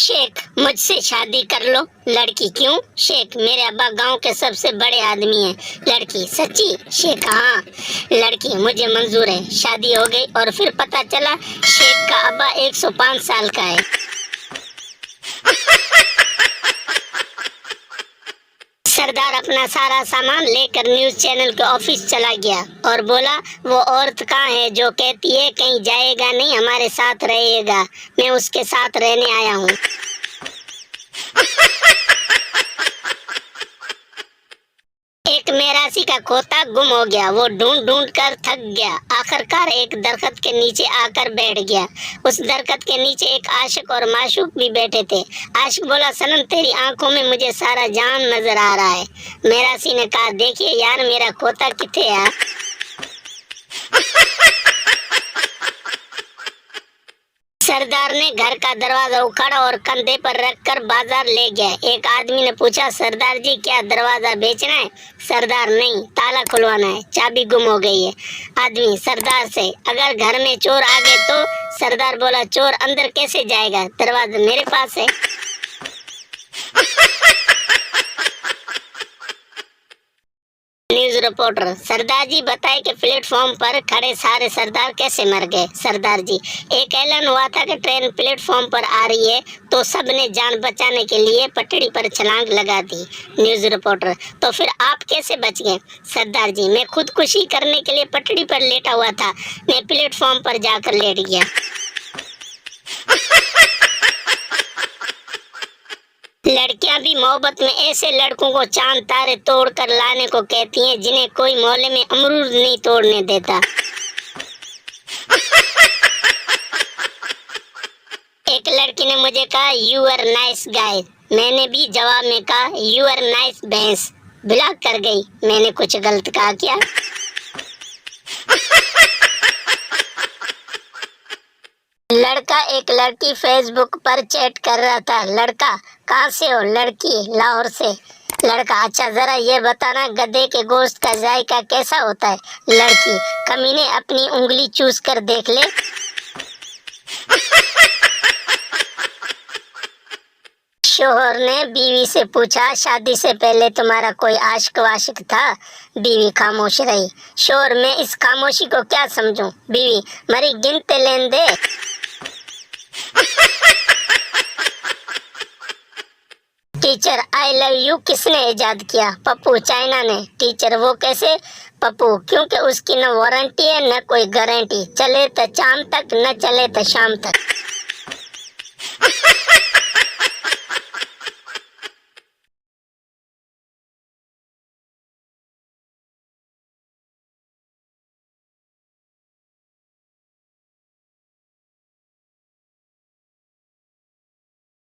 शेख, मुझसे शादी कर लो। लड़की, क्यों? शेख, मेरे अब्बा गांव के सबसे बड़े आदमी हैं। लड़की, सच्ची? शेख, हाँ। लड़की, मुझे मंजूर है। शादी हो गई और फिर पता चला शेख का अब्बा 105 साल का है। सरदार अपना सारा सामान लेकर न्यूज चैनल के ऑफिस चला गया और बोला, वो औरत कहाँ है जो कहती है कहीं जाएगा नहीं, हमारे साथ रहेगा। मैं उसके साथ रहने आया हूँ। एक मेरासी का खोता गुम हो गया। वो ढूंढ ढूंढ कर थक गया। आखिरकार एक दरख्त के नीचे आकर बैठ गया। उस दरख्त के नीचे एक आशिक और माशूक भी बैठे थे। आशिक बोला, सनम, तेरी आंखों में मुझे सारा जान नजर आ रहा है। मेरासी ने कहा, देखिए यार, मेरा खोता किथे है। सरदार ने घर का दरवाजा उखाड़ा और कंधे पर रखकर बाजार ले गया। एक आदमी ने पूछा, सरदार जी, क्या दरवाजा बेचना है? सरदार, नहीं, ताला खुलवाना है, चाबी गुम हो गई है। आदमी सरदार से, अगर घर में चोर आ गए तो? सरदार बोला, चोर अंदर कैसे जाएगा, दरवाजा मेरे पास है। न्यूज रिपोर्टर, सरदार जी बताए कि प्लेटफॉर्म पर खड़े सारे सरदार कैसे मर गए। सरदार जी, एक ऐलान हुआ था कि ट्रेन प्लेटफॉर्म पर आ रही है तो सबने जान बचाने के लिए पटड़ी पर छलांग लगा दी। न्यूज रिपोर्टर, तो फिर आप कैसे बच गए? सरदार जी, मैं खुदकुशी करने के लिए पटड़ी पर लेटा हुआ था, मैं प्लेटफॉर्म पर जाकर लेट गया। लड़कियां भी मोहब्बत में ऐसे लड़कों को चांद तारे तोड़कर लाने को कहती हैं जिन्हें कोई मोहल्ले में अमरूद नहीं तोड़ने देता। एक लड़की ने मुझे कहा, यू आर नाइस गाय। मैंने भी जवाब में कहा, यू आर नाइस भैंस। ब्लॉक कर गई। मैंने कुछ गलत कहा क्या? लड़का एक लड़की फेसबुक पर चैट कर रहा था। लड़का, कहाँ से हो? लड़की, लाहौर से। लड़का, अच्छा, जरा ये बताना गधे के गोश्त का जायका कैसा होता है? लड़की, कमीने, अपनी उंगली चूस कर देख ले। शोहर ने बीवी से पूछा, शादी से पहले तुम्हारा कोई आशिक वाशिक था? बीवी खामोश रही। शोहर, मैं इस खामोशी को क्या समझूं? बीवी, मरी गिनते लेन दे। टीचर, आई लव यू किसने इजाद किया? पप्पू, चाइना ने। टीचर, वो कैसे? पप्पू, क्योंकि उसकी न वारंटी है न कोई गारंटी, चले तो चांद तक न चले तो शाम तक।